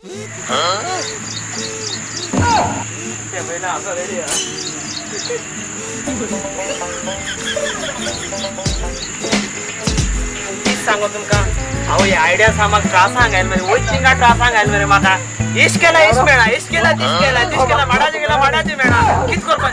ते महिना असं रेडी तीच सांगू तुमका अहो या आयडिया सामाक ट्रा सांगायला म्हणजे वैचिंगा ट्रा सांगायला म्हणजे माका इश केला इश मेळा इश केला तीस केला माडाची गेला माडाची मेळा कित करपाय